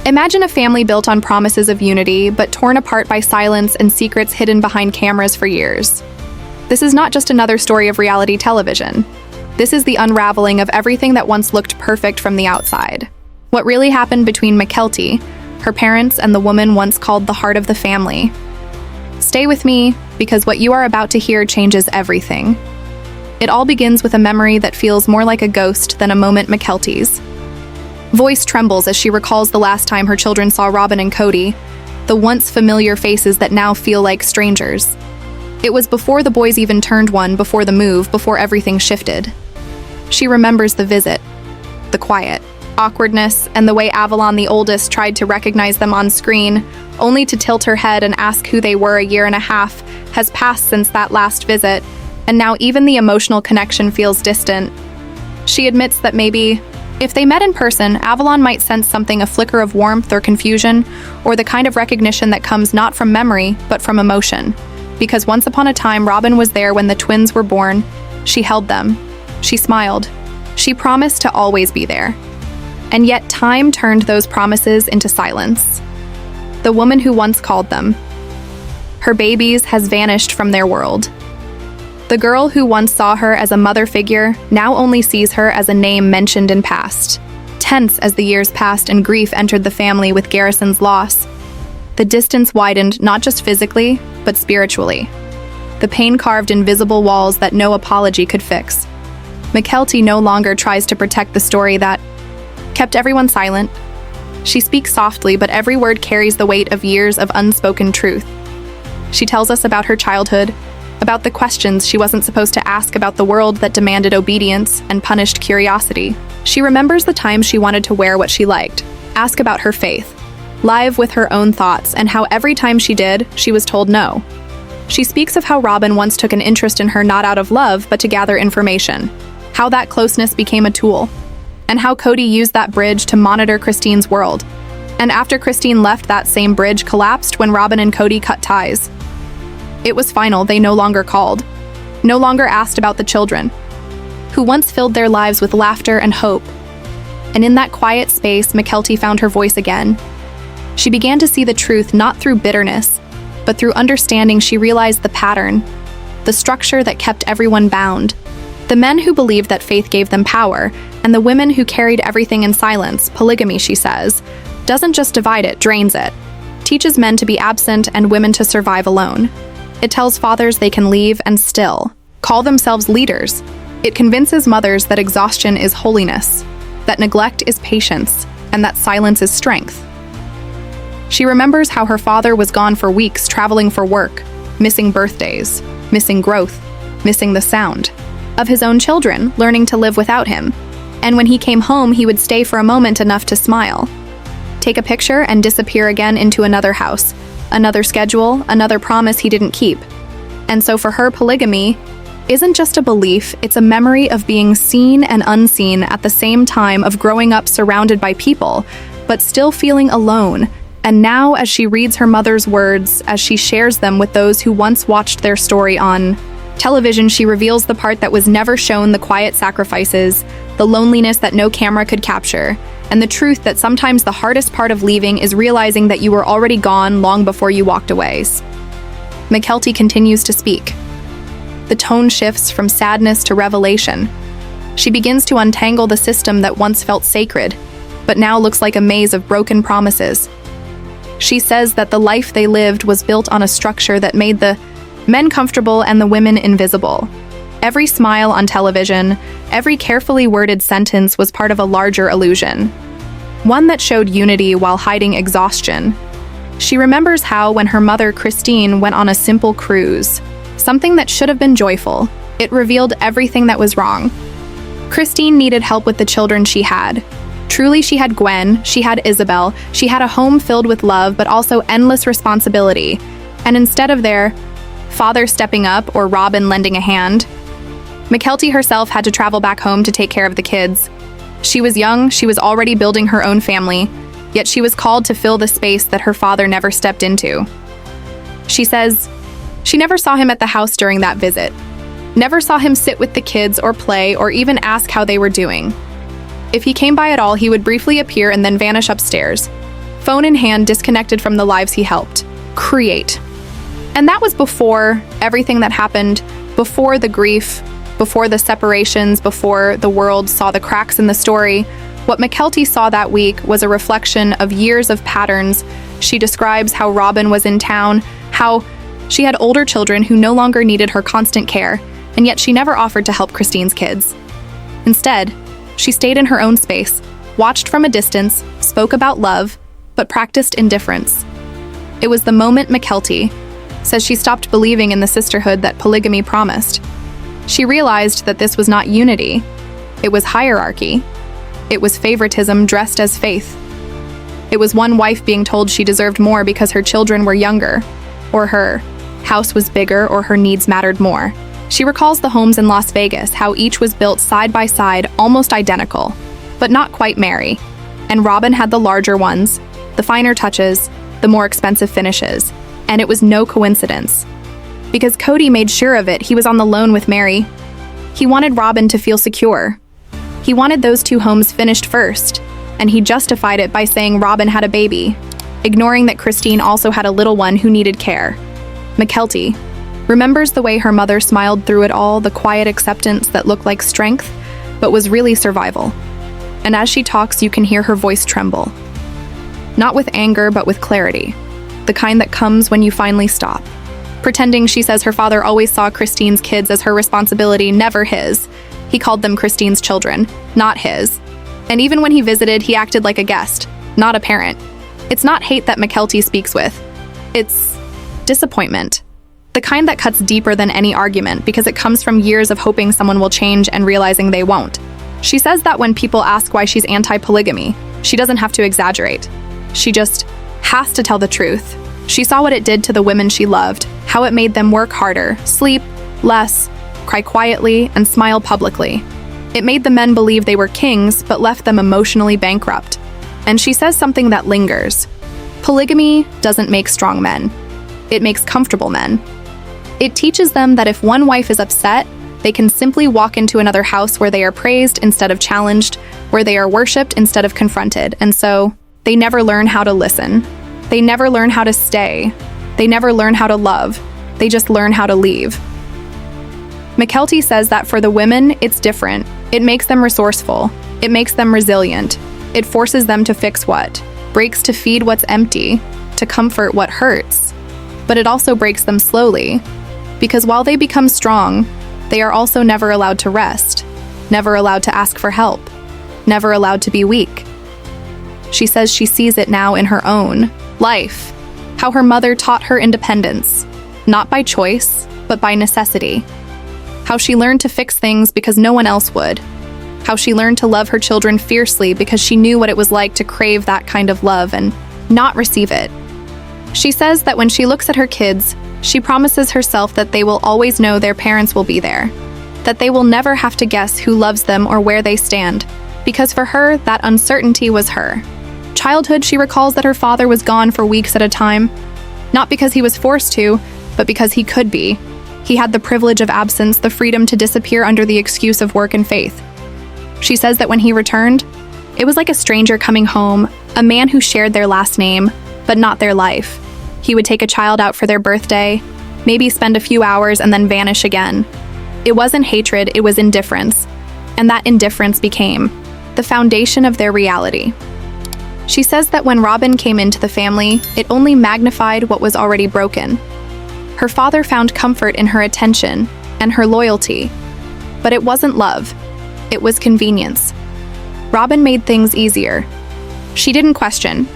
Imagine a family built on promises of unity, but torn apart by silence and secrets hidden behind cameras for years. This is not just another story of reality television. This is the unraveling of everything that once looked perfect from the outside. What really happened between McKelty, her parents, and the woman once called the heart of the family. Stay with me, because what you are about to hear changes everything. It all begins with a memory that feels more like a ghost than a moment McKelty's. Voice trembles as she recalls the last time her children saw Robin and Kody, the once familiar faces that now feel like strangers. It was before the boys even turned one, before the move, before everything shifted. She remembers the visit, the quiet, awkwardness, and the way Avalon, the oldest, tried to recognize them on screen, only to tilt her head and ask who they were. A year and a half has passed since that last visit, and now even the emotional connection feels distant. She admits that maybe, if they met in person, Avalon might sense something, a flicker of warmth or confusion, or the kind of recognition that comes not from memory, but from emotion. Because once upon a time, Robin was there when the twins were born. She held them. She smiled. She promised to always be there. And yet time turned those promises into silence. The woman who once called them, her babies, has vanished from their world. The girl who once saw her as a mother figure now only sees her as a name mentioned in past. Tense as the years passed and grief entered the family with Garrison's loss. The distance widened not just physically, but spiritually. The pain carved invisible walls that no apology could fix. McKelty no longer tries to protect the story that kept everyone silent. She speaks softly, but every word carries the weight of years of unspoken truth. She tells us about her childhood, about the questions she wasn't supposed to ask, about the world that demanded obedience and punished curiosity. She remembers the time she wanted to wear what she liked, ask about her faith, live with her own thoughts, and how every time she did, she was told no. She speaks of how Robin once took an interest in her not out of love, but to gather information, how that closeness became a tool, and how Kody used that bridge to monitor Christine's world. And after Christine left, that same bridge collapsed when Robin and Kody cut ties. It was final. They no longer called, no longer asked about the children, who once filled their lives with laughter and hope. And in that quiet space, McKelty found her voice again. She began to see the truth not through bitterness, but through understanding. She realized the pattern, the structure that kept everyone bound. The men who believed that faith gave them power, and the women who carried everything in silence. Polygamy, she says, doesn't just divide it, drains it. Teaches men to be absent and women to survive alone. It tells fathers they can leave and still call themselves leaders. It convinces mothers that exhaustion is holiness, that neglect is patience, and that silence is strength. She remembers how her father was gone for weeks, traveling for work, missing birthdays, missing growth, missing the sound of his own children, learning to live without him. And when he came home, he would stay for a moment, enough to smile, take a picture, and disappear again into another house, another schedule, another promise he didn't keep. And so for her, polygamy isn't just a belief, it's a memory of being seen and unseen at the same time, of growing up surrounded by people, but still feeling alone. And now, as she reads her mother's words, as she shares them with those who once watched their story on television, she reveals the part that was never shown, the quiet sacrifices, the loneliness that no camera could capture, and the truth that sometimes the hardest part of leaving is realizing that you were already gone long before you walked away. McKelty continues to speak. The tone shifts from sadness to revelation. She begins to untangle the system that once felt sacred, but now looks like a maze of broken promises. She says that the life they lived was built on a structure that made the men comfortable and the women invisible. Every smile on television, every carefully worded sentence was part of a larger illusion, one that showed unity while hiding exhaustion. She remembers how, when her mother, Christine, went on a simple cruise, something that should have been joyful, it revealed everything that was wrong. Christine needed help with the children she had. Truly, she had Gwen, she had Isabel, she had a home filled with love, but also endless responsibility. And instead of their father stepping up or Robin lending a hand, McKelty herself had to travel back home to take care of the kids. She was young, she was already building her own family, yet she was called to fill the space that her father never stepped into. She says she never saw him at the house during that visit, never saw him sit with the kids or play or even ask how they were doing. If he came by at all, he would briefly appear and then vanish upstairs, phone in hand, disconnected from the lives he helped create. And that was before everything that happened, before the grief, before the separations, before the world saw the cracks in the story. What McKelty saw that week was a reflection of years of patterns. She describes how Robin was in town, how she had older children who no longer needed her constant care, and yet she never offered to help Christine's kids. Instead, she stayed in her own space, watched from a distance, spoke about love, but practiced indifference. It was the moment McKelty says she stopped believing in the sisterhood that polygamy promised. She realized that this was not unity. It was hierarchy. It was favoritism dressed as faith. It was one wife being told she deserved more because her children were younger, or her house was bigger, or her needs mattered more. She recalls the homes in Las Vegas, how each was built side by side, almost identical, but not quite merry. And Robin had the larger ones, the finer touches, the more expensive finishes. And it was no coincidence. Because Kody made sure of it, he was on the loan with Mary. He wanted Robin to feel secure. He wanted those two homes finished first, and he justified it by saying Robin had a baby, ignoring that Christine also had a little one who needed care. McKelty remembers the way her mother smiled through it all, the quiet acceptance that looked like strength, but was really survival. And as she talks, you can hear her voice tremble. Not with anger, but with clarity. The kind that comes when you finally stop. Pretending she says her father always saw Christine's kids as her responsibility, never his. He called them Christine's children, not his. And even when he visited, he acted like a guest, not a parent. It's not hate that McKelty speaks with. It's disappointment. The kind that cuts deeper than any argument because it comes from years of hoping someone will change and realizing they won't. She says that when people ask why she's anti-polygamy, she doesn't have to exaggerate. She just has to tell the truth. She saw what it did to the women she loved, how it made them work harder, sleep less, cry quietly, and smile publicly. It made the men believe they were kings, but left them emotionally bankrupt. And she says something that lingers. Polygamy doesn't make strong men. It makes comfortable men. It teaches them that if one wife is upset, they can simply walk into another house where they are praised instead of challenged, where they are worshipped instead of confronted, and so they never learn how to listen. They never learn how to stay. They never learn how to love. They just learn how to leave. McKelty says that for the women, it's different. It makes them resourceful. It makes them resilient. It forces them to fix what breaks, to feed what's empty, to comfort what hurts. But it also breaks them slowly, because while they become strong, they are also never allowed to rest, never allowed to ask for help, never allowed to be weak. She says she sees it now in her own life, how her mother taught her independence, not by choice, but by necessity. How she learned to fix things because no one else would. How she learned to love her children fiercely because she knew what it was like to crave that kind of love and not receive it. She says that when she looks at her kids, she promises herself that they will always know their parents will be there, that they will never have to guess who loves them or where they stand, because for her, that uncertainty was her. Childhood, she recalls that her father was gone for weeks at a time, not because he was forced to, but because he could be. He had the privilege of absence, the freedom to disappear under the excuse of work and faith. She says that when he returned, it was like a stranger coming home, a man who shared their last name, but not their life. He would take a child out for their birthday, maybe spend a few hours and then vanish again. It wasn't hatred, it was indifference. And that indifference became the foundation of their reality. She says that when Robin came into the family, it only magnified what was already broken. Her father found comfort in her attention and her loyalty, but it wasn't love, it was convenience. Robin made things easier. She didn't question,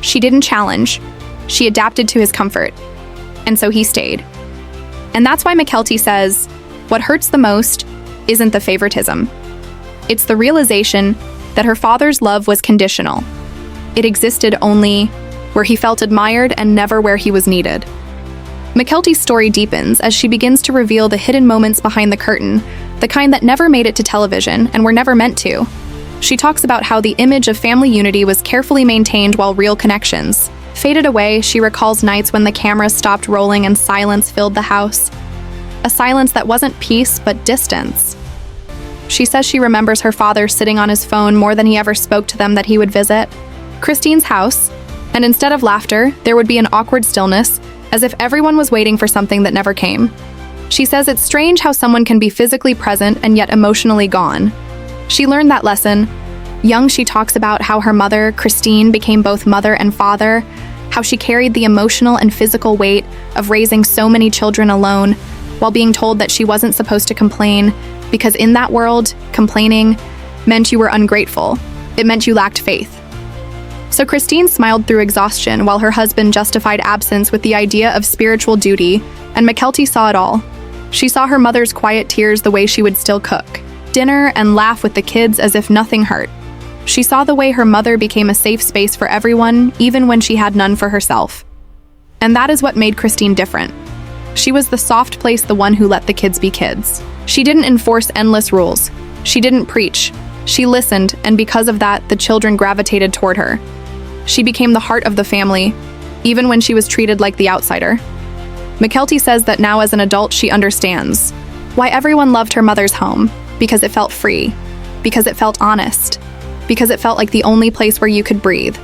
she didn't challenge, she adapted to his comfort, and so he stayed. And that's why McKelty says, what hurts the most isn't the favoritism. It's the realization that her father's love was conditional. It existed only where he felt admired and never where he was needed. McKelty's story deepens as she begins to reveal the hidden moments behind the curtain, the kind that never made it to television and were never meant to. She talks about how the image of family unity was carefully maintained while real connections faded away. She recalls nights when the cameras stopped rolling and silence filled the house. A silence that wasn't peace, but distance. She says she remembers her father sitting on his phone more than he ever spoke to them that he would visit. Christine's house, And instead of laughter, there would be an awkward stillness, as if everyone was waiting for something that never came. She says it's strange how someone can be physically present and yet emotionally gone. She learned that lesson. Young, she talks about how her mother, Christine, became both mother and father, how she carried the emotional and physical weight of raising so many children alone, while being told that she wasn't supposed to complain, because in that world, complaining meant you were ungrateful. It meant you lacked faith. So Christine smiled through exhaustion while her husband justified absence with the idea of spiritual duty, and McKelty saw it all. She saw her mother's quiet tears the way she would still cook dinner and laugh with the kids as if nothing hurt. She saw the way her mother became a safe space for everyone, even when she had none for herself. And that is what made Christine different. She was the soft place, the one who let the kids be kids. She didn't enforce endless rules. She didn't preach. She listened, and because of that, the children gravitated toward her. She became the heart of the family, even when she was treated like the outsider. McKelty says that now as an adult she understands why everyone loved her mother's home, because it felt free, because it felt honest, because it felt like the only place where you could breathe.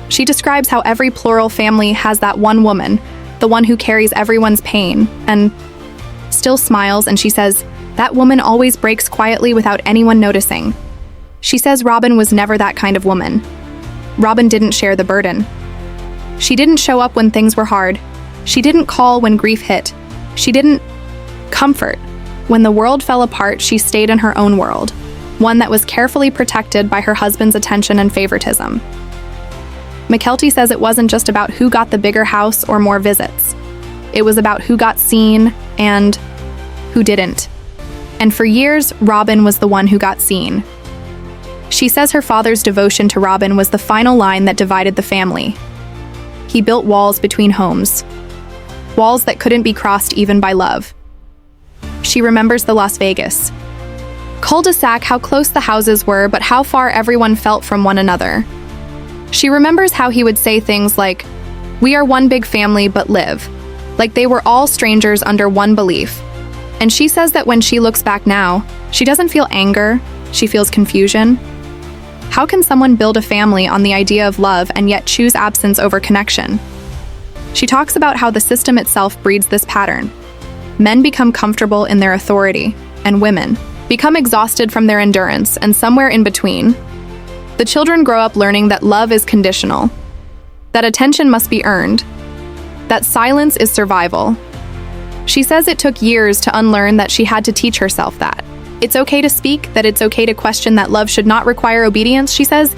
She describes how every plural family has that one woman, the one who carries everyone's pain, and still smiles, and she says, that woman always breaks quietly without anyone noticing. She says Robin was never that kind of woman. Robin didn't share the burden. She didn't show up when things were hard. She didn't call when grief hit. She didn't comfort. When the world fell apart, she stayed in her own world, one that was carefully protected by her husband's attention and favoritism. McKelty says it wasn't just about who got the bigger house or more visits. It was about who got seen and who didn't. And for years, Robin was the one who got seen. She says her father's devotion to Robin was the final line that divided the family. He built walls between homes, walls that couldn't be crossed even by love. She remembers the Las Vegas cul-de-sac, how close the houses were, but how far everyone felt from one another. She remembers how he would say things like, "We are one big family, but live," like they were all strangers under one belief. And she says that when she looks back now, she doesn't feel anger, she feels confusion. How can someone build a family on the idea of love and yet choose absence over connection? She talks about how the system itself breeds this pattern. Men become comfortable in their authority, and women become exhausted from their endurance, and somewhere in between, the children grow up learning that love is conditional, that attention must be earned, that silence is survival. She says it took years to unlearn that. She had to teach herself that it's okay to speak, that it's okay to question, that love should not require obedience. She says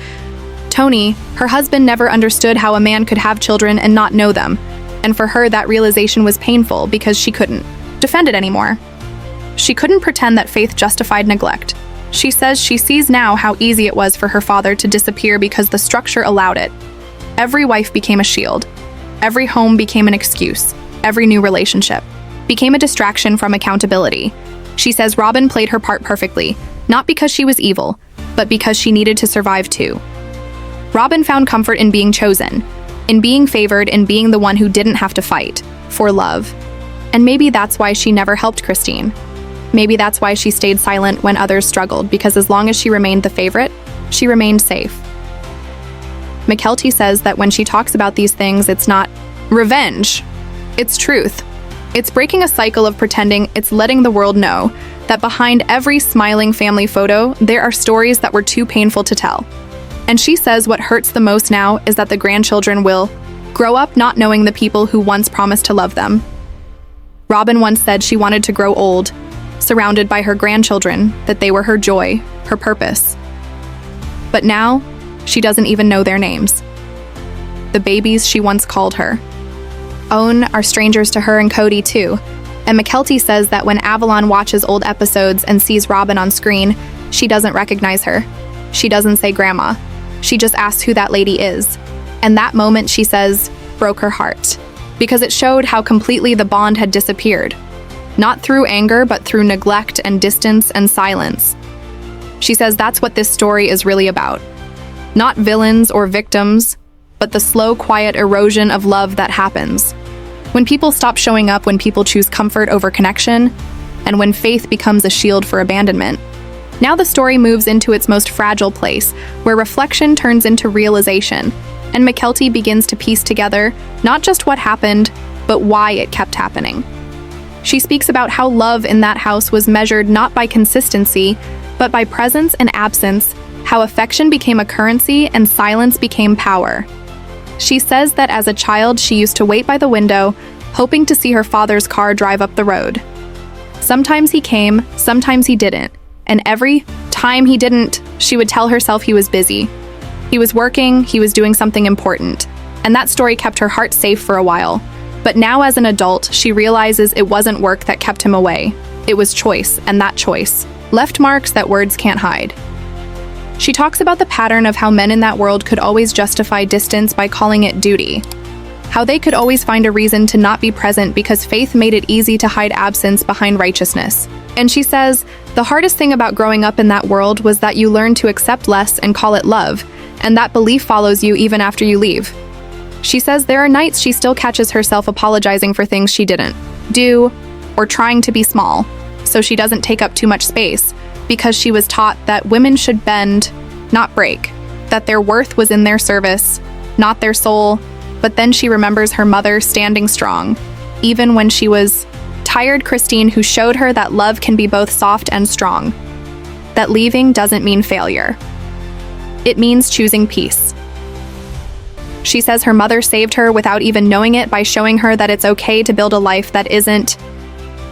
Tony, her husband, never understood how a man could have children and not know them, and for her that realization was painful because she couldn't defend it anymore. She couldn't pretend that faith justified neglect. She says she sees now how easy it was for her father to disappear because the structure allowed it. Every wife became a shield. Every home became an excuse. Every new relationship became a distraction from accountability. She says Robin played her part perfectly, not because she was evil, but because she needed to survive too. Robin found comfort in being chosen, in being favored, in being the one who didn't have to fight for love. And maybe that's why she never helped Christine. Maybe that's why she stayed silent when others struggled, because as long as she remained the favorite, she remained safe. McKelty says that when she talks about these things, it's not revenge, it's truth. It's breaking a cycle of pretending, it's letting the world know that behind every smiling family photo, there are stories that were too painful to tell. And she says what hurts the most now is that the grandchildren will grow up not knowing the people who once promised to love them. Robin once said she wanted to grow old, surrounded by her grandchildren, that they were her joy, her purpose. But now, she doesn't even know their names. The babies she once called her. Own are strangers to her and Kody too. And McKelty says that when Avalon watches old episodes and sees Robin on screen, she doesn't recognize her. She doesn't say grandma. She just asks who that lady is. And that moment, she says, broke her heart, because it showed how completely the bond had disappeared. Not through anger, but through neglect and distance and silence. She says that's what this story is really about. Not villains or victims, but the slow, quiet erosion of love that happens. When people stop showing up, when people choose comfort over connection, and when faith becomes a shield for abandonment. Now the story moves into its most fragile place, where reflection turns into realization, and McKelty begins to piece together not just what happened, but why it kept happening. She speaks about how love in that house was measured not by consistency, but by presence and absence, how affection became a currency and silence became power. She says that as a child, she used to wait by the window, hoping to see her father's car drive up the road. Sometimes he came, sometimes he didn't, and every time he didn't, she would tell herself he was busy. He was working, he was doing something important, and that story kept her heart safe for a while. But now as an adult, she realizes it wasn't work that kept him away. It was choice, and that choice left marks that words can't hide. She talks about the pattern of how men in that world could always justify distance by calling it duty. How they could always find a reason to not be present because faith made it easy to hide absence behind righteousness. And she says, the hardest thing about growing up in that world was that you learn to accept less and call it love, and that belief follows you even after you leave. She says there are nights she still catches herself apologizing for things she didn't do, or trying to be small, so she doesn't take up too much space, because she was taught that women should bend, not break, that their worth was in their service, not their soul. But then she remembers her mother standing strong, even when she was tired Christine, who showed her that love can be both soft and strong, that leaving doesn't mean failure. It means choosing peace. She says her mother saved her without even knowing it by showing her that it's okay to build a life that isn't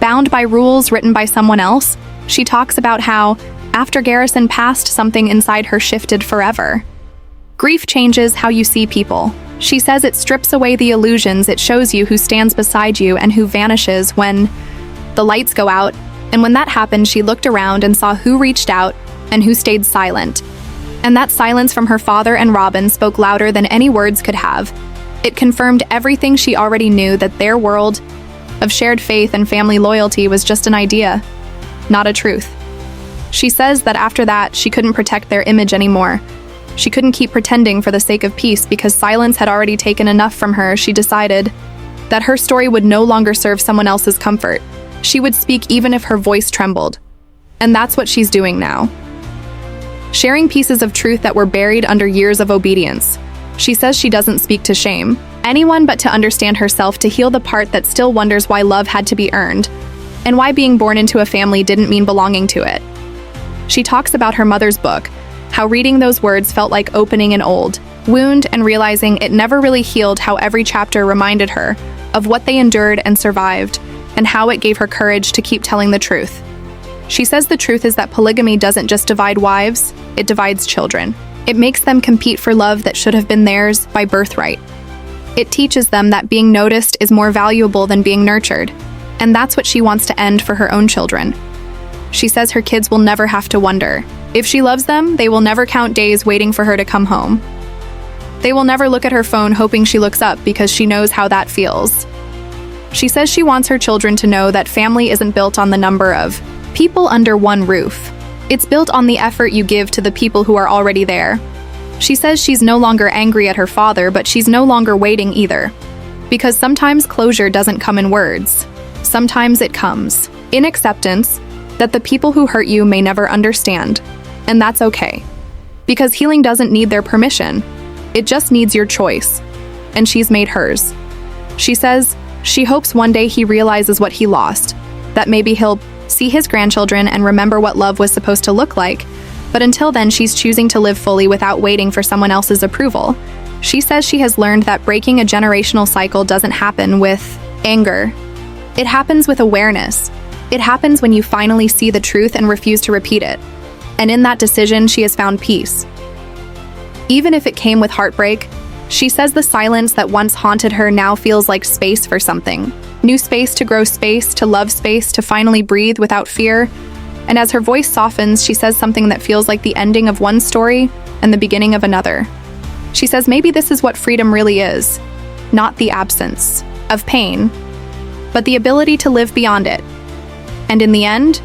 bound by rules written by someone else. She talks about how, after Garrison passed, something inside her shifted forever. Grief changes how you see people. She says it strips away the illusions, it shows you who stands beside you and who vanishes when the lights go out. And when that happened, she looked around and saw who reached out and who stayed silent. And that silence from her father and Robin spoke louder than any words could have. It confirmed everything she already knew, that their world of shared faith and family loyalty was just an idea, not a truth. She says that after that, she couldn't protect their image anymore. She couldn't keep pretending for the sake of peace because silence had already taken enough from her. She decided that her story would no longer serve someone else's comfort. She would speak even if her voice trembled. And that's what she's doing now. Sharing pieces of truth that were buried under years of obedience. She says she doesn't speak to shame anyone, but to understand herself, to heal the part that still wonders why love had to be earned, and why being born into a family didn't mean belonging to it. She talks about her mother's book, how reading those words felt like opening an old wound and realizing it never really healed, how every chapter reminded her of what they endured and survived, and how it gave her courage to keep telling the truth. She says the truth is that polygamy doesn't just divide wives, it divides children. It makes them compete for love that should have been theirs by birthright. It teaches them that being noticed is more valuable than being nurtured, and that's what she wants to end for her own children. She says her kids will never have to wonder. If she loves them, they will never count days waiting for her to come home. They will never look at her phone hoping she looks up because she knows how that feels. She says she wants her children to know that family isn't built on the number of people under one roof. It's built on the effort you give to the people who are already there. She says she's no longer angry at her father, but she's no longer waiting either. Because sometimes closure doesn't come in words. Sometimes it comes in acceptance that the people who hurt you may never understand. And that's okay. Because healing doesn't need their permission. It just needs your choice. And she's made hers. She says she hopes one day he realizes what he lost, that maybe he'll see his grandchildren and remember what love was supposed to look like. But until then, she's choosing to live fully without waiting for someone else's approval. She says she has learned that breaking a generational cycle doesn't happen with anger. It happens with awareness. It happens when you finally see the truth and refuse to repeat it. And in that decision, she has found peace. Even if it came with heartbreak, she says the silence that once haunted her now feels like space for something. New space to grow, space to love, space to finally breathe without fear. And as her voice softens, she says something that feels like the ending of one story and the beginning of another. She says maybe this is what freedom really is. Not the absence of pain, but the ability to live beyond it. And in the end,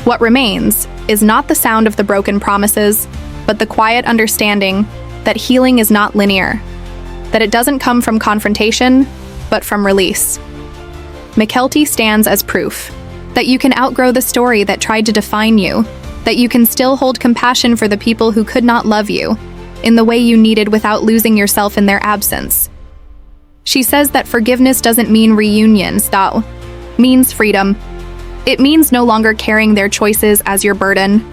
what remains is not the sound of the broken promises, but the quiet understanding that healing is not linear, that it doesn't come from confrontation, but from release. McKelty stands as proof that you can outgrow the story that tried to define you, that you can still hold compassion for the people who could not love you, in the way you needed without losing yourself in their absence. She says that forgiveness doesn't mean reunions, though. Means freedom. It means no longer carrying their choices as your burden.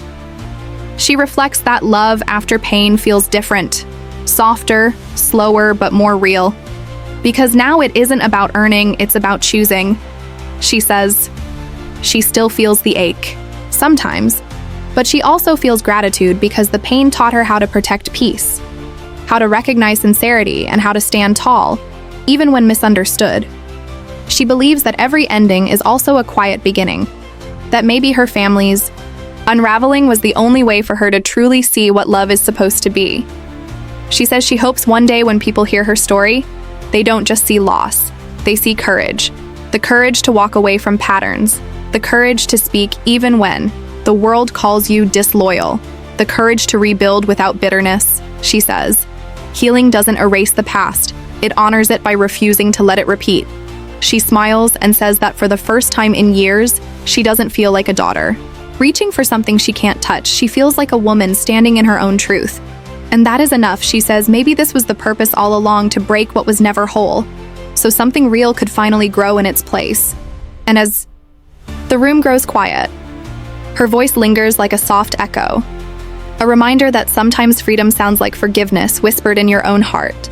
She reflects that love after pain feels different, softer, slower, but more real. Because now it isn't about earning, it's about choosing. She says she still feels the ache, sometimes, but she also feels gratitude because the pain taught her how to protect peace, how to recognize sincerity, and how to stand tall, even when misunderstood. She believes that every ending is also a quiet beginning, that maybe her family's unraveling was the only way for her to truly see what love is supposed to be. She says she hopes one day when people hear her story, they don't just see loss, they see courage. The courage to walk away from patterns, the courage to speak even when the world calls you disloyal, the courage to rebuild without bitterness. She says, healing doesn't erase the past, it honors it by refusing to let it repeat. She smiles and says that for the first time in years, she doesn't feel like a daughter. Reaching for something she can't touch, she feels like a woman standing in her own truth. And that is enough, she says. Maybe this was the purpose all along, to break what was never whole, so something real could finally grow in its place. And as the room grows quiet, her voice lingers like a soft echo, a reminder that sometimes freedom sounds like forgiveness whispered in your own heart.